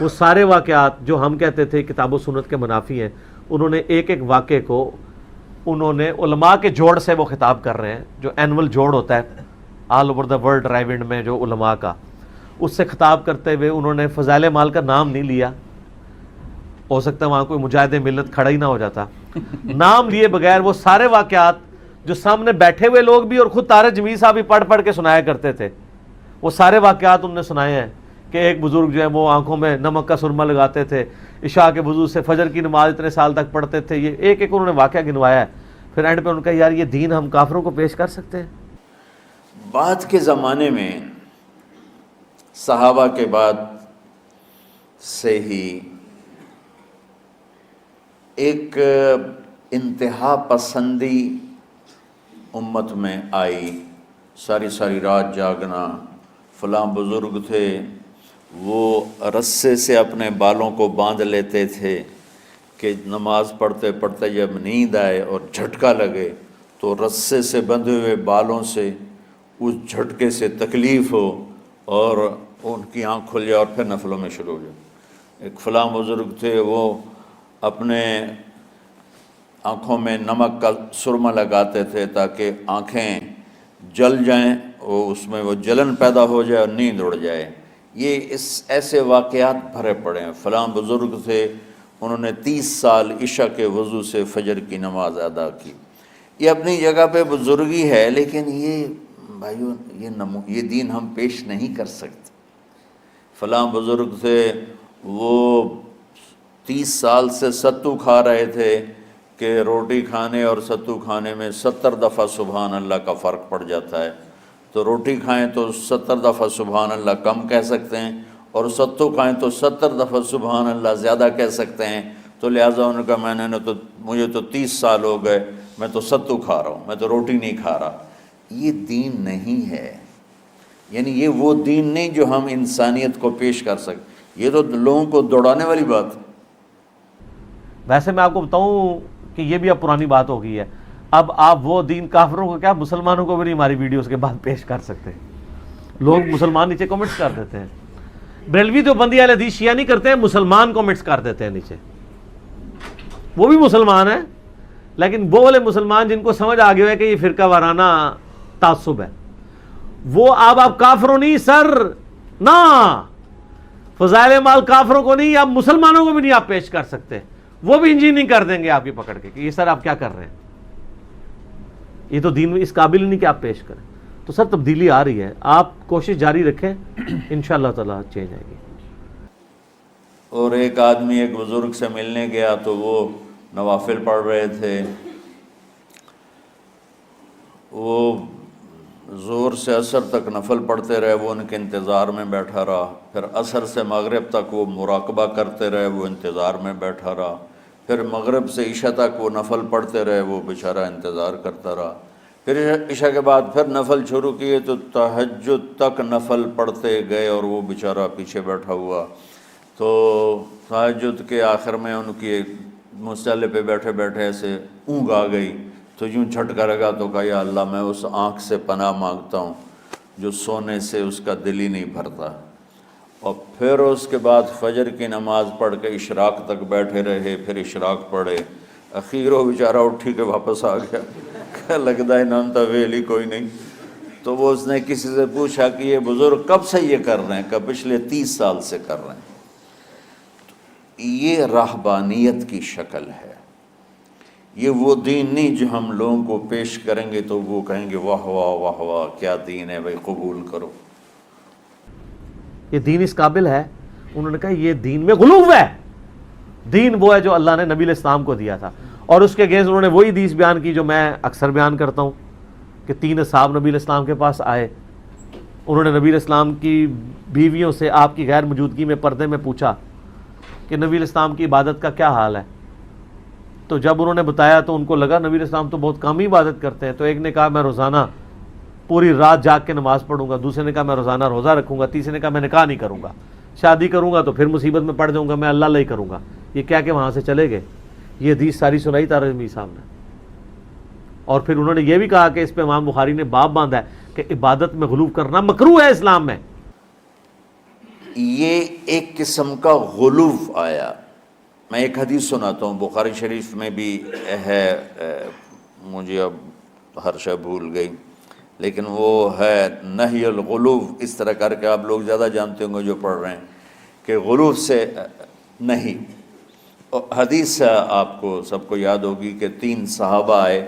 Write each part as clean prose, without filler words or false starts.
وہ سارے واقعات جو ہم کہتے تھے کتاب و سنت کے منافی ہیں، انہوں نے ایک ایک واقعے کو انہوں نے علماء کے جوڑ سے وہ خطاب کر رہے ہیں، جو اینول جوڑ ہوتا ہے آل اوور دا ورلڈ ڈرائیو انڈ میں جو علماء کا، اس سے خطاب کرتے ہوئے انہوں نے فضائل مال کا نام نہیں لیا. ہو سکتا ہے وہاں کوئی مجاہد ملت کھڑا ہی نہ ہو جاتا. نام لیے بغیر وہ سارے واقعات جو سامنے بیٹھے ہوئے لوگ بھی اور خود طارق جمیل صاحب بھی پڑھ پڑھ کے سنایا کرتے تھے، وہ سارے واقعات انہوں نے سنائے ہیں کہ ایک بزرگ جو ہے وہ آنکھوں میں نمک کا سرما لگاتے تھے، عشاء کے وضو سے فجر کی نماز اتنے سال تک پڑھتے تھے. یہ ایک ایک انہوں نے واقعہ گنوایا ہے. پھر اینڈ پہ ان کا یار یہ دین ہم کافروں کو پیش کر سکتے ہیں؟ بعد کے زمانے میں صحابہ کے بعد سے ہی ایک انتہا پسندی امت میں آئی. ساری رات جاگنا. فلاں بزرگ تھے وہ رسے سے اپنے بالوں کو باندھ لیتے تھے کہ نماز پڑھتے پڑھتے جب نیند آئے اور جھٹکا لگے تو رسے سے بندھے ہوئے بالوں سے اس جھٹکے سے تکلیف ہو اور ان کی آنکھ کھل جائے اور پھر نفلوں میں شروع ہو جائے. ایک فلاں بزرگ تھے وہ اپنے آنکھوں میں نمک کا سرما لگاتے تھے تاکہ آنکھیں جل جائیں، اس میں وہ جلن پیدا ہو جائے اور نیند اڑ جائے. یہ ایسے واقعات بھرے پڑے ہیں. فلاں بزرگ تھے انہوں نے 30 سال عشاء کے وضو سے فجر کی نماز ادا کی. یہ اپنی جگہ پہ بزرگی ہے، لیکن یہ بھائیو یہ دین ہم پیش نہیں کر سکتے. فلاں بزرگ تھے وہ 30 سال سے ستو کھا رہے تھے کہ روٹی کھانے اور ستو کھانے میں 70 دفعہ سبحان اللہ کا فرق پڑ جاتا ہے. تو روٹی کھائیں تو 70 دفعہ سبحان اللہ کم کہہ سکتے ہیں، اور ستو کھائیں تو 70 دفعہ سبحان اللہ زیادہ کہہ سکتے ہیں. تو لہٰذا انہوں نے کہا مجھے تو 30 سال ہو گئے، میں تو ستو کھا رہا ہوں، میں تو روٹی نہیں کھا رہا. یہ دین نہیں ہے. یعنی یہ وہ دین نہیں جو ہم انسانیت کو پیش کر سکتے. یہ تو لوگوں کو دوڑانے والی بات ہے. ویسے میں آپ کو بتاؤں کہ یہ بھی اب پرانی بات ہو گئی ہے. اب آپ وہ دین کافروں کو کیا مسلمانوں کو بھی نہیں ہماری ویڈیوز کے بعد پیش کر سکتے. لوگ مسلمان نیچے کمنٹس کر دیتے ہیں. بریلوی تو بندی اہل حدیث شیعہ نہیں کرتے ہیں، مسلمان کمنٹس کر دیتے ہیں نیچے. وہ بھی مسلمان ہیں، لیکن وہ والے مسلمان جن کو سمجھ آ گیا ہے کہ یہ فرقہ وارانہ تعصب ہے، وہ آپ کافروں نہیں سر، نہ فضائل مال کافروں کو نہیں، آپ مسلمانوں کو بھی نہیں آپ پیش کر سکتے. وہ بھی انجینئرنگ کر دیں گے آپ کی پکڑ کے کہ یہ سر آپ کیا کر رہے ہیں، یہ تو دین اس قابل نہیں کہ آپ پیش کریں. تو سر تبدیلی آ رہی ہے، آپ کوشش جاری رکھیں، انشاءاللہ تعالی چینج آئے گی. اور ایک آدمی ایک بزرگ سے ملنے گیا تو وہ نوافل پڑھ رہے تھے. وہ ظہر سے عصر تک نفل پڑھتے رہے، وہ ان کے انتظار میں بیٹھا رہا. پھر عصر سے مغرب تک وہ مراقبہ کرتے رہے، وہ انتظار میں بیٹھا رہا. پھر مغرب سے عشاء تک وہ نفل پڑھتے رہے، وہ بیچارہ انتظار کرتا رہا. پھر عشاء کے بعد پھر نفل شروع کیے تو تہجد تک نفل پڑھتے گئے اور وہ بیچارہ پیچھے بیٹھا ہوا. تو تہجد کے آخر میں ان کی مصلی پہ بیٹھے بیٹھے ایسے اونگ آ گئی تو یوں جھٹکا لگا تو کہا یا اللہ میں اس آنکھ سے پناہ مانگتا ہوں جو سونے سے اس کا دل ہی نہیں بھرتا. اور پھر اس کے بعد فجر کی نماز پڑھ کے اشراق تک بیٹھے رہے. پھر اشراق پڑھے. اخیر وہ بیچارہ اٹھی کے واپس آ گیا. لگتا ہے نام تو ویلی کوئی نہیں. تو وہ اس نے کسی سے پوچھا کہ یہ بزرگ کب سے یہ کر رہے ہیں؟ کہ پچھلے 30 سال سے کر رہے ہیں. یہ راہبانیت کی شکل ہے. یہ وہ دین نہیں جو ہم لوگوں کو پیش کریں گے تو وہ کہیں گے واہ واہ واہ واہ کیا دین ہے بھائی، قبول کرو. یہ دین اس قابل ہے. انہوں نے کہا یہ دین میں غلو ہے. دین وہ ہے جو اللہ نے نبی علیہ السلام کو دیا تھا، اور اس کے اگینسٹ انہوں نے وہی حدیث بیان کی جو میں اکثر بیان کرتا ہوں کہ 3 اصحاب نبی علیہ السلام کے پاس آئے. انہوں نے نبی علیہ السلام کی بیویوں سے آپ کی غیر موجودگی میں پردے میں پوچھا کہ نبی علیہ السلام کی عبادت کا کیا حال ہے. تو جب انہوں نے بتایا تو ان کو لگا نبی علیہ السلام تو بہت کم ہی عبادت کرتے ہیں. تو ایک نے کہا میں روزانہ پوری رات جاگ کے نماز پڑھوں گا، دوسرے نے کہا میں روزانہ روزہ رکھوں گا، تیسرے نے کہا میں نکاح نہیں کروں گا، شادی کروں گا تو پھر مصیبت میں پڑ جاؤں گا، میں اللہ ہی کروں گا. یہ کیا کہ وہاں سے چلے گئے. یہ حدیث ساری سنائی طارق جمیل صاحب نے. اور پھر انہوں نے یہ بھی کہا کہ اس پہ امام بخاری نے باب باندھا ہے کہ عبادت میں غلو کرنا مکروہ ہے اسلام میں. یہ ایک قسم کا غلو آیا. میں ایک حدیث سناتا ہوں, بخاری شریف میں بھی ہے, مجھے اب ہر شے بھول گئی, لیکن وہ ہے نہی الغلو, اس طرح کر کے آپ لوگ زیادہ جانتے ہوں گے جو پڑھ رہے ہیں, کہ غلو سے نہیں. حدیث آپ کو سب کو یاد ہوگی کہ 3 صحابہ آئے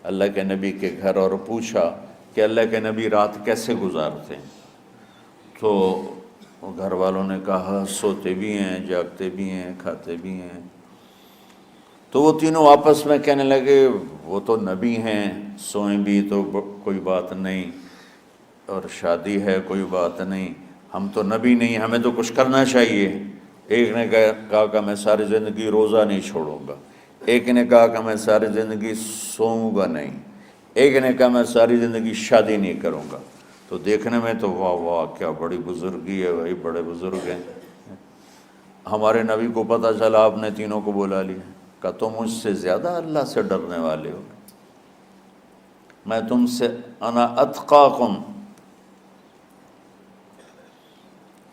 اللہ کے نبی کے گھر اور پوچھا کہ اللہ کے نبی رات کیسے گزارتے ہیں. تو گھر والوں نے کہا سوتے بھی ہیں, جاگتے بھی ہیں, کھاتے بھی ہیں. تو وہ تینوں آپس میں کہنے لگے وہ تو نبی ہیں, سوئیں بھی تو کوئی بات نہیں, اور شادی ہے کوئی بات نہیں, ہم تو نبی نہیں, ہمیں تو کچھ کرنا چاہیے. ایک نے کہا کہ میں ساری زندگی روزہ نہیں چھوڑوں گا, ایک نے کہا کہ میں ساری زندگی سوؤں گا نہیں, ایک نے کہا میں ساری زندگی شادی نہیں کروں گا. تو دیکھنے میں تو واہ واہ کیا بڑی بزرگی ہے بھائی, بڑے بزرگ ہیں. ہمارے نبی کو پتہ چلا, آپ نے تینوں کو بلا لیا, کہ تم مجھ سے زیادہ اللہ سے ڈرنے والے ہو, میں تم سے انا اتقاکم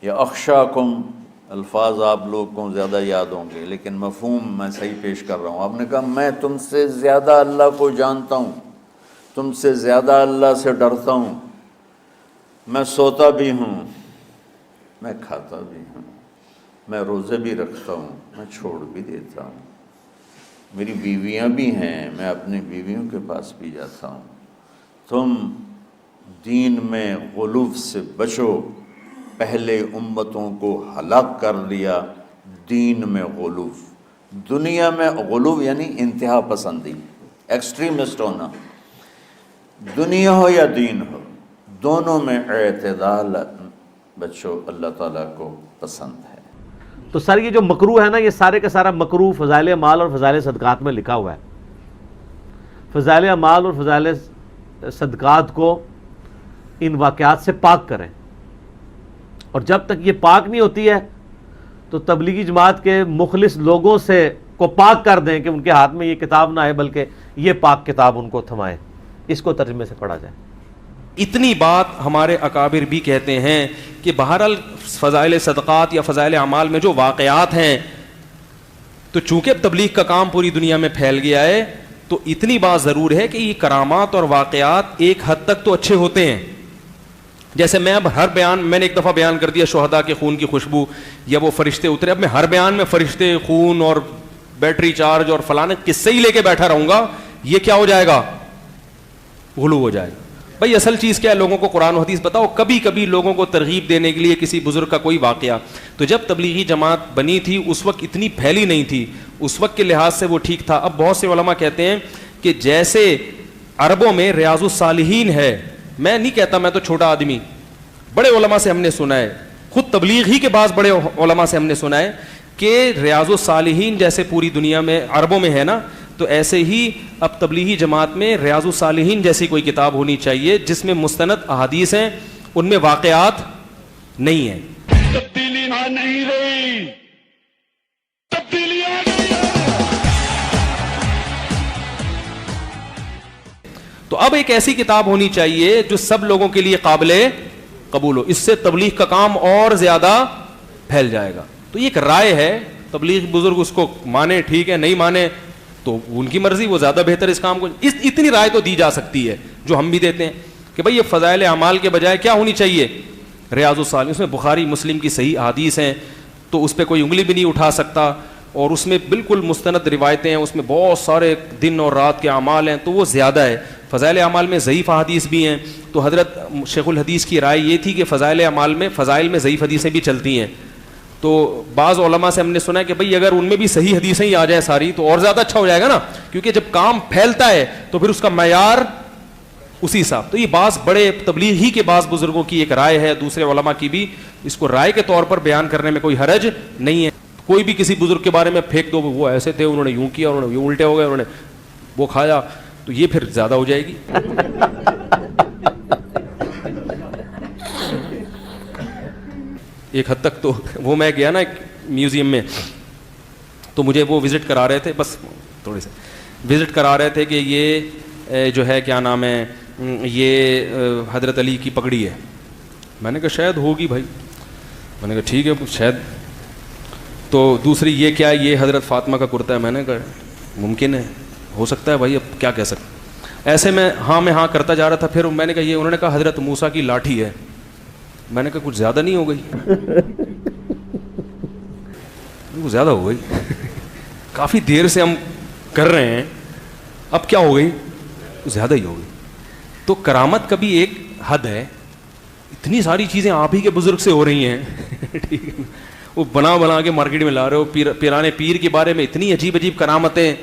یا اخشاکم, الفاظ آپ لوگ کو زیادہ یاد ہوں گے لیکن مفہوم میں صحیح پیش کر رہا ہوں. آپ نے کہا میں تم سے زیادہ اللہ کو جانتا ہوں, تم سے زیادہ اللہ سے ڈرتا ہوں, میں سوتا بھی ہوں, میں کھاتا بھی ہوں, میں روزے بھی رکھتا ہوں, میں چھوڑ بھی دیتا ہوں, میری بیویاں بھی ہیں, میں اپنی بیویوں کے پاس بھی جاتا ہوں. تم دین میں غلو سے بچو, پہلے امتوں کو ہلاک کر دیا دین میں غلو. دنیا میں غلو یعنی انتہا پسندی, ایکسٹریمسٹ ہونا. دنیا ہو یا دین ہو, دونوں میں اعتدال بچو, اللہ تعالیٰ کو پسند ہے. تو سر یہ جو مکروہ ہے نا, یہ سارے کا سارا مکروہ فضائل اعمال اور فضائل صدقات میں لکھا ہوا ہے. فضائل اعمال اور فضائل صدقات کو ان واقعات سے پاک کریں, اور جب تک یہ پاک نہیں ہوتی ہے تو تبلیغی جماعت کے مخلص لوگوں سے کو پاک کر دیں کہ ان کے ہاتھ میں یہ کتاب نہ آئے بلکہ یہ پاک کتاب ان کو تھمائے. اس کو ترجمے سے پڑھا جائے. اتنی بات ہمارے اکابر بھی کہتے ہیں کہ بہرحال فضائل صدقات یا فضائل اعمال میں جو واقعات ہیں, تو چونکہ تبلیغ کا کام پوری دنیا میں پھیل گیا ہے, تو اتنی بات ضرور ہے کہ یہ کرامات اور واقعات ایک حد تک تو اچھے ہوتے ہیں. جیسے میں اب ہر بیان, میں نے ایک دفعہ بیان کر دیا شہداء کے خون کی خوشبو یا وہ فرشتے اترے, اب میں ہر بیان میں فرشتے, خون اور بیٹری چارج اور فلانے قصے ہی لے کے بیٹھا رہوں گا, یہ کیا ہو جائے گا, غلو ہو جائے گا. بھائی اصل چیز کیا ہے, لوگوں کو قرآن و حدیث بتاؤ. کبھی کبھی لوگوں کو ترغیب دینے کے لیے کسی بزرگ کا کوئی واقعہ, تو جب تبلیغی جماعت بنی تھی اس وقت اتنی پھیلی نہیں تھی, اس وقت کے لحاظ سے وہ ٹھیک تھا. اب بہت سے علماء کہتے ہیں کہ جیسے عربوں میں ریاض الصالحین ہے, میں نہیں کہتا میں تو چھوٹا آدمی, بڑے علماء سے ہم نے سنا ہے, خود تبلیغ ہی کے بعض بڑے علماء سے ہم نے سنا ہے کہ ریاض الصالحین جیسے پوری دنیا میں عربوں میں ہے نا, تو ایسے ہی اب تبلیغی جماعت میں ریاض الصالحین جیسی کوئی کتاب ہونی چاہیے جس میں مستند احادیث ہیں, ان میں واقعات نہیں ہیں. تبدیلی نہیں رہی, تبدیلی آ گئی ہے. تو اب ایک ایسی کتاب ہونی چاہیے جو سب لوگوں کے لیے قابل قبول ہو, اس سے تبلیغ کا کام اور زیادہ پھیل جائے گا. تو یہ ایک رائے ہے, تبلیغ بزرگ اس کو مانے ٹھیک ہے, نہیں مانے تو ان کی مرضی, وہ زیادہ بہتر اس کام کو. اتنی رائے تو دی جا سکتی ہے جو ہم بھی دیتے ہیں کہ بھئی یہ فضائل اعمال کے بجائے کیا ہونی چاہیے, ریاض الصالحین, اس میں بخاری مسلم کی صحیح احادیث ہیں, تو اس پہ کوئی انگلی بھی نہیں اٹھا سکتا, اور اس میں بالکل مستند روایتیں ہیں, اس میں بہت سارے دن اور رات کے اعمال ہیں, تو وہ زیادہ ہے. فضائل اعمال میں ضعیف احادیث بھی ہیں, تو حضرت شیخ الحدیث کی رائے یہ تھی کہ فضائل اعمال میں فضائل میں ضعیف حدیثیں بھی چلتی ہیں. تو بعض علماء سے ہم نے سنا ہے کہ بھئی اگر ان میں بھی صحیح حدیثیں ہی آ جائیں ساری تو اور زیادہ اچھا ہو جائے گا نا, کیونکہ جب کام پھیلتا ہے تو پھر اس کا معیار اسی حساب. تو یہ بعض بڑے تبلیغ ہی کے بعض بزرگوں کی ایک رائے ہے, دوسرے علماء کی بھی, اس کو رائے کے طور پر بیان کرنے میں کوئی حرج نہیں ہے. کوئی بھی کسی بزرگ کے بارے میں پھینک دو, وہ ایسے تھے, انہوں نے یوں کیا, انہوں نے یوں الٹے ہو گئے, انہوں نے وہ کھایا, تو یہ پھر زیادہ ہو جائے گی. ایک حد تک تو وہ میں گیا نا ایک میوزیم میں, تو مجھے وہ وزٹ کرا رہے تھے, بس تھوڑے سے وزٹ کرا رہے تھے کہ یہ جو ہے کیا نام ہے, یہ حضرت علی کی پگڑی ہے. میں نے کہا شاید ہوگی بھائی, میں نے کہا ٹھیک ہے شاید. تو دوسری یہ کیا ہے, یہ حضرت فاطمہ کا کرتا ہے. میں نے کہا ممکن ہے, ہو سکتا ہے بھائی, اب کیا کہہ سکتے. ایسے میں ہاں کرتا جا رہا تھا. پھر میں نے کہا یہ, انہوں نے کہا حضرت موسیٰ کی لاٹھی ہے. میں نے کہا کچھ زیادہ نہیں ہو گئی؟ کچھ زیادہ ہو گئی. کافی دیر سے ہم کر رہے ہیں, اب کیا ہو گئی؟ زیادہ ہی ہو گئی. تو کرامت کا بھی ایک حد ہے. اتنی ساری چیزیں آپ ہی کے بزرگ سے ہو رہی ہیں, ٹھیک ہے, وہ بنا کے مارکیٹ میں لا رہے ہو. پیرانے پیر کے بارے میں اتنی عجیب کرامتیں,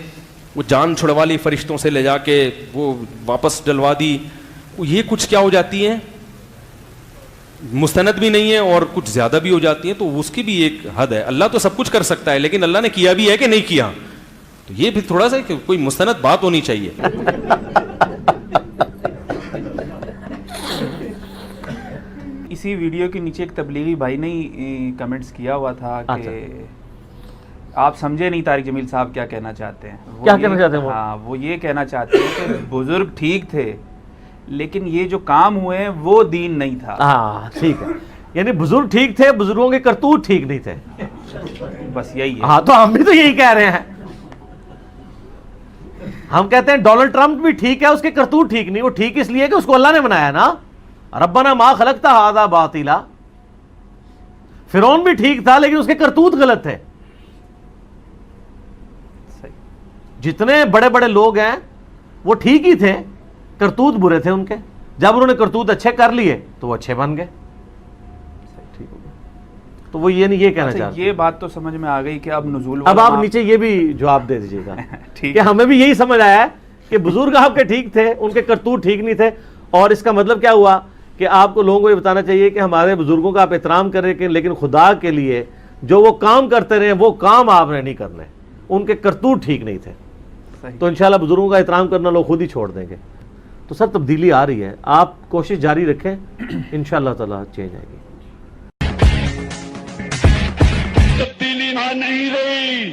وہ جان چھڑوا لی فرشتوں سے لے جا کے, وہ واپس ڈلوا دی. یہ کچھ کیا ہو جاتی ہیں, مستند بھی نہیں ہے اور کچھ زیادہ بھی ہو جاتی ہیں. تو اس کی بھی ایک حد ہے. اللہ تو سب کچھ کر سکتا ہے, لیکن اللہ نے کیا بھی ہے کہ نہیں کیا, تو یہ بھی تھوڑا سا کوئی مستند بات ہونی چاہیے. اسی ویڈیو کے نیچے ایک تبلیغی بھائی نے کمنٹس کیا ہوا تھا کہ آپ سمجھے نہیں طارق جمیل صاحب کیا کہنا چاہتے ہیں. کیا کہنا چاہتے ہیں وہ؟ ہاں, وہ یہ کہنا چاہتے ہیں کہ بزرگ ٹھیک تھے, لیکن یہ جو کام ہوئے ہیں وہ دین نہیں تھا. ہاں ٹھیک ہے, یعنی بزرگ ٹھیک تھے, بزرگوں کے کرتوت ٹھیک نہیں تھے. بس یہی ہے. ہاں تو ہم بھی تو یہی کہہ رہے ہیں. ہم کہتے ہیں ڈونلڈ ٹرمپ بھی ٹھیک ہے, اس کے کرتوت ٹھیک نہیں. وہ ٹھیک اس لیے کہ اس کو اللہ نے بنایا نا, ربنا ما خلقت ھذا باطلا. فرعون بھی ٹھیک تھا لیکن اس کے کرتوت غلط تھے. جتنے بڑے بڑے لوگ ہیں وہ ٹھیک ہی تھے, کرتوت برے تھے ان کے. جب انہوں نے کرتوت اچھے کر لیے تو وہ اچھے بن گئے. ٹھیک ہو گیا. تو وہ یہ نہیں, یہ کہنا چاہتے ہیں. یہ بات تو سمجھ میں آ گئی کہ اب نزول, اب آپ نیچے یہ بھی جواب دے دیجیے گا ٹھیک کہ ہمیں بھی یہی سمجھ آیا ہے کہ بزرگ آپ کے ٹھیک تھے, ان کے کرتوت ٹھیک نہیں تھے. اور اس کا مطلب کیا ہوا کہ آپ کو لوگوں کو یہ بتانا چاہیے کہ ہمارے بزرگوں کا آپ احترام کریں, لیکن خدا کے لیے جو وہ کام کرتے رہے وہ کام آپ نے نہیں کرنے. ان کے کرتوت ٹھیک نہیں تھے. تو انشاءاللہ بزرگوں کا احترام کرنا لوگ خود ہی چھوڑ دیں گے. تو سر تبدیلی آ رہی ہے, آپ کوشش جاری رکھیں, انشاءاللہ تعالیٰ چینج آئے گی. تبدیلی نہ نہیں رہی.